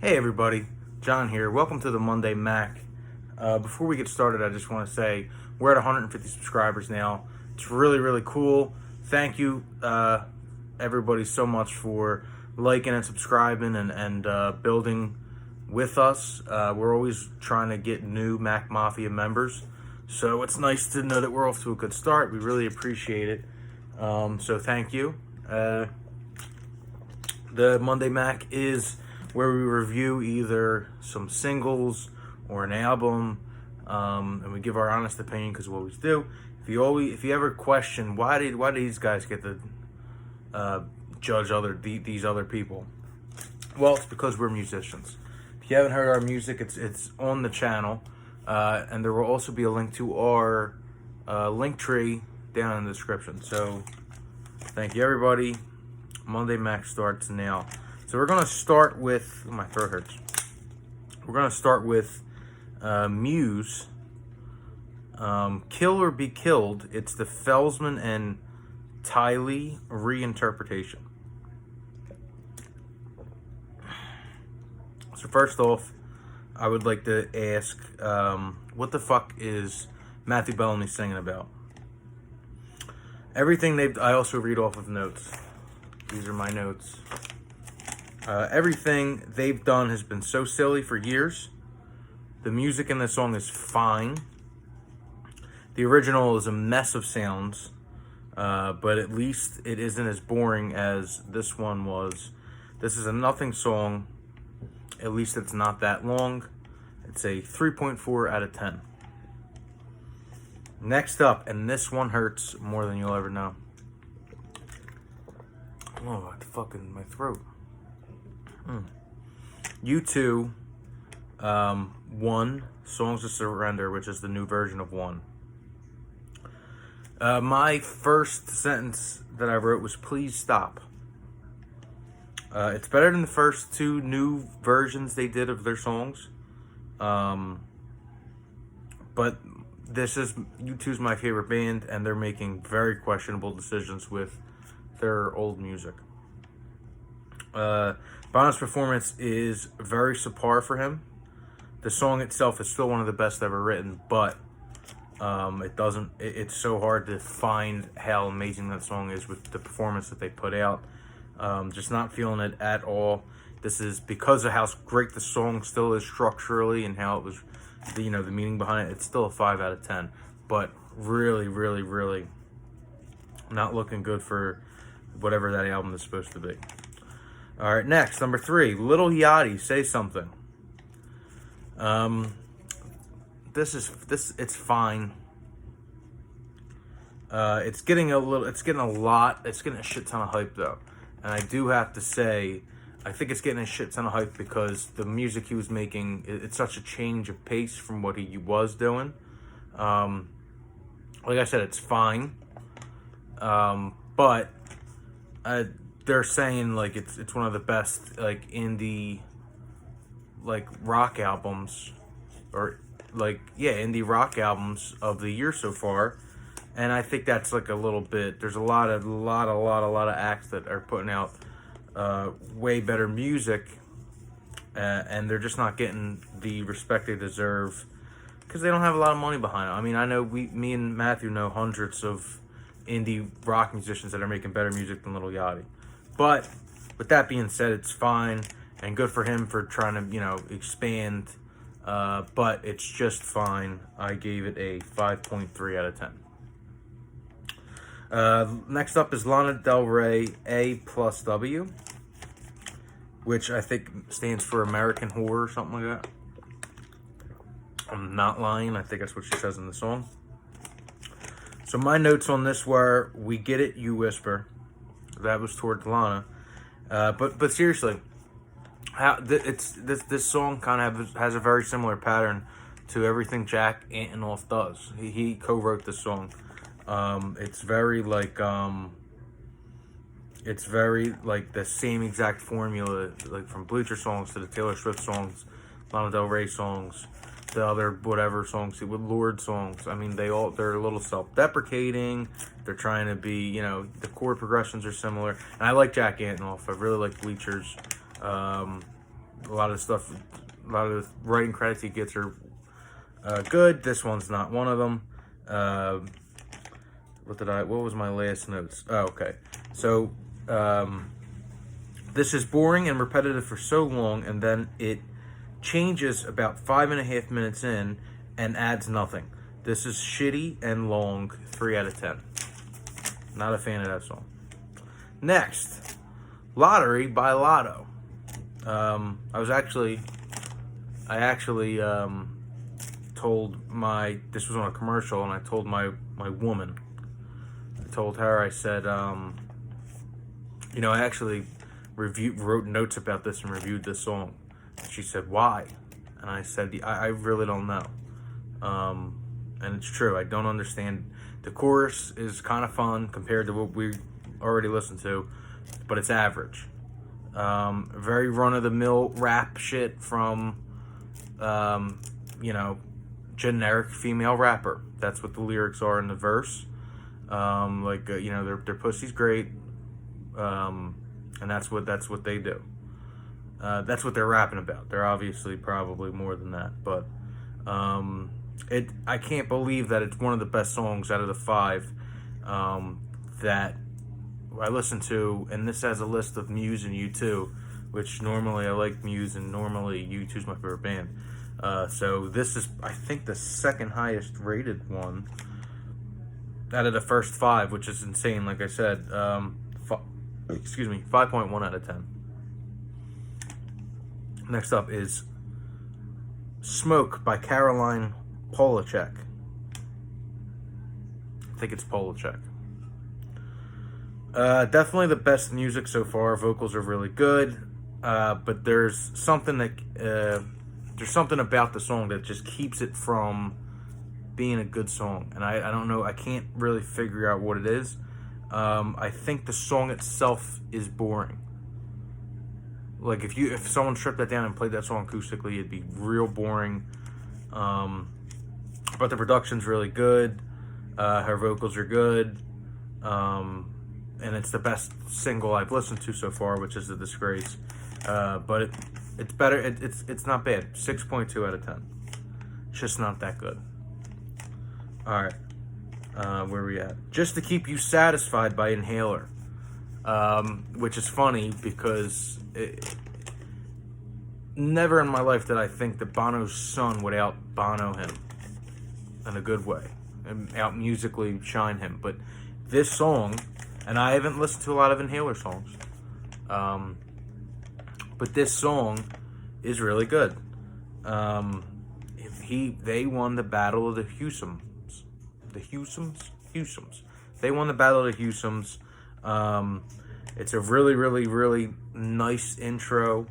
Hey everybody, John here. Welcome to the Monday Mac. Before we get started, I just want to say we're at 150 subscribers now. It's really cool. Thank you, everybody, so much for liking and subscribing and building with us. We're always trying to get new Mac Mafia members, so it's nice to know that we're off to a good start. We really appreciate it. So thank you. The Monday Mac is where we review either some singles or an album, and we give our honest opinion because we always do. If you ever question why did these guys get to judge these other people, well, it's because we're musicians. If you haven't heard our music, it's on the channel, and there will also be a link to our link tree down in the description. So thank you, everybody. Monday Mac starts now. So we're going to start with, my throat hurts. We're going to start with Muse, Kill or Be Killed. It's the Felsman and Tiley reinterpretation. So first off, I would like to ask, what the fuck is Matthew Bellamy singing about? I also read off of notes. These are my notes. Everything they've done has been so silly for years. The music in the song is fine. The original is a mess of sounds, but at least it isn't as boring as this one was. This is a nothing song. At least it's not that long. It's a 3.4 out of 10. Next up, and this one hurts more than you'll ever know. Oh, my throat. U2, One, Songs of Surrender, which is the new version of One. My first sentence that I wrote was, please stop. It's better than the first two new versions they did of their songs. But U2's my favorite band, and they're making very questionable decisions with their old music. Bono's performance is very subpar for him. The song itself is still one of the best ever written, but it's so hard to find how amazing that song is with the performance that they put out. Just not feeling it at all. This is because of how great the song still is structurally and how it was, the meaning behind it. It's still a 5 out of 10, but really not looking good for whatever that album is supposed to be. All right, next, number 3, Lil Yachty, Say Something. It's fine. It's getting a shit ton of hype though, and I do have to say, I think it's getting a shit ton of hype because the music he was making, it's such a change of pace from what he was doing. Like I said, it's fine, but they're saying like it's one of the best like indie rock albums, or indie rock albums of the year so far, and I think that's like a little bit. There's a lot of acts that are putting out way better music, and they're just not getting the respect they deserve because they don't have a lot of money behind it. I mean, I know me and Matthew know hundreds of indie rock musicians that are making better music than Lil Yachty. But with that being said, it's fine and good for him for trying to, expand. But it's just fine. I gave it a 5.3 out of 10. Next up is Lana Del Rey, A+W, which I think stands for American Horror or something like that. I'm not lying. I think that's what she says in the song. So my notes on this were, we get it, you whisper. That was toward Lana. But seriously, this song kind of has a very similar pattern to everything Jack Antonoff does. He co-wrote this song. It's very like the same exact formula, like from Bleacher songs to the Taylor Swift songs, Lana Del Rey songs, the other whatever songs, with Lorde songs. I mean, they're a little self-deprecating. They're trying to be, the chord progressions are similar. And I like Jack Antonoff. I really like Bleachers. a lot of stuff, a lot of the writing credits he gets are good. This one's not one of them. What was my last notes? Oh, okay. So, this is boring and repetitive for so long, and then it changes about 5.5 minutes in and adds nothing. This is shitty and long. 3 out of 10. Not a fan of that song. Next, Lottery by Latto. I actually told this was on a commercial, and I told my woman. I told her, I said, I actually wrote notes about this and reviewed this song. She said, why? And I said, I really don't know. And it's true, I don't understand. The chorus is kind of fun compared to what we already listened to, but it's average. Very run-of-the-mill rap shit from, generic female rapper. That's what the lyrics are in the verse. Their pussy's great, and that's what they do. That's what they're rapping about. They're obviously probably more than that, but I can't believe that it's one of the best songs out of the 5 that I listen to, and this has a list of Muse and U2, which normally I like Muse, and normally U2's my favorite band. So this is, I think, the second highest rated one out of the first 5, which is insane. Like I said, 5.1 out of 10. Next up is Smoke by Caroline Polachek. I think it's Polachek. Definitely the best music so far. Vocals are really good, but there's something about the song that just keeps it from being a good song, and I don't know. I can't really figure out what it is. I think the song itself is boring. Like if someone stripped that down and played that song acoustically, it'd be real boring. But the production's really good. Her vocals are good. And it's the best single I've listened to so far, which is A Disgrace. But it's better. It's not bad. 6.2 out of 10. It's just not that good. All right. Where are we at? Just to Keep You Satisfied by Inhaler. Which is funny because never in my life did I think that Bono's son would out Bono him in a good way and out musically shine him. But this song, and I haven't listened to a lot of Inhaler songs, but this song is really good. They won the Battle of the Hewsums. They won the Battle of the Hewsums. It's a really, really, really nice intro.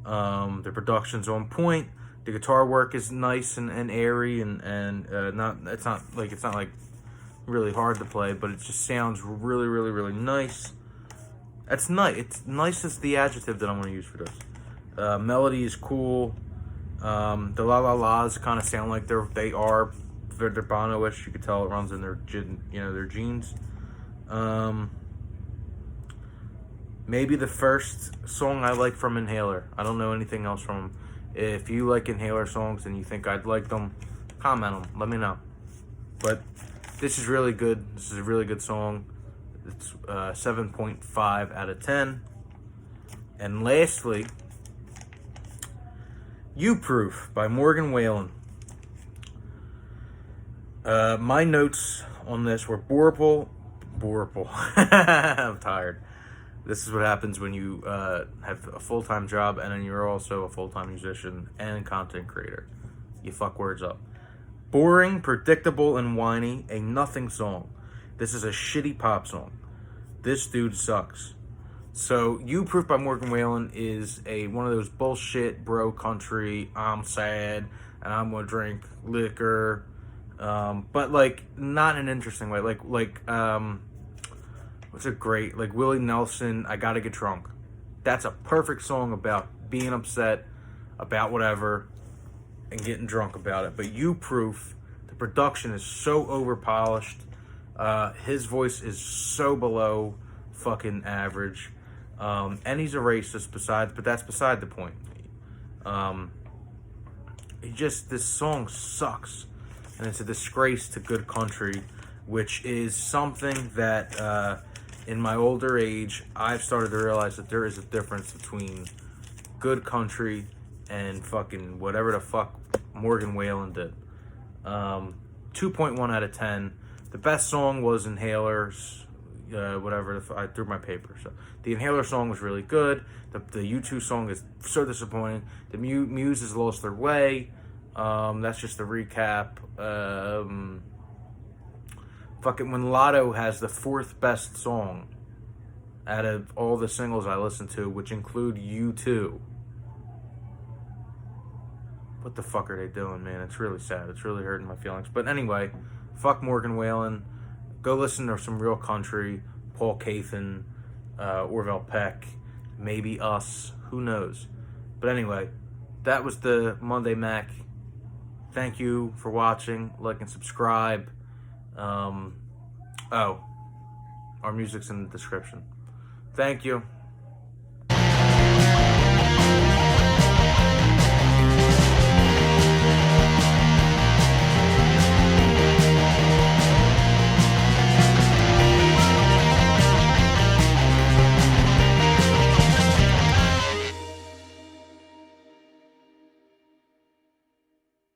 The production's on point. The guitar work is nice and airy and it's not like really hard to play, but it just sounds really, really, really nice. It's nice. It's nice is the adjective that I'm going to use for this. Melody is cool. The la la la's kind of sound like they're Bono-ish. You could tell it runs in their genes. Maybe the first song I like from Inhaler. I don't know anything else from them. If you like Inhaler songs and you think I'd like them, comment them. Let me know. But this is really good. This is a really good song. It's 7.5 out of 10. And lastly, You Proof by Morgan Wallen. My notes on this were Borple. I'm tired. This is what happens when you have a full-time job and then you're also a full-time musician and content creator. You fuck words up. Boring, predictable, and whiny. A nothing song. This is a shitty pop song. This dude sucks. So, You Proof by Morgan Wallen is one of those bullshit bro country, I'm sad, and I'm gonna drink liquor, but like not in an interesting way. Like what's a great, like Willie Nelson, I Gotta Get Drunk. That's a perfect song about being upset about whatever and getting drunk about it. But You Proof, the production is so over polished. His voice is so below fucking average. And he's a racist but that's beside the point. This song sucks, and it's a disgrace to good country, which is something that in my older age I've started to realize that there is a difference between good country and fucking whatever the fuck Morgan Wallen did. 2.1 out of 10. The best song was Inhalers, whatever. I threw my paper. So the Inhaler song was really good. The U2 song is so disappointing. The Muse has lost their way. That's just a recap. Fucking when Latto has the 4th best song out of all the singles I listened to, which include U2. What the fuck are they doing, man? It's really sad. It's really hurting my feelings. But anyway, fuck Morgan Wallen. Go listen to some real country. Paul Cathan, Orville Peck, maybe Us. Who knows? But anyway, that was the Monday Mac. Thank you for watching. Like and subscribe. Our music's in the description. Thank you.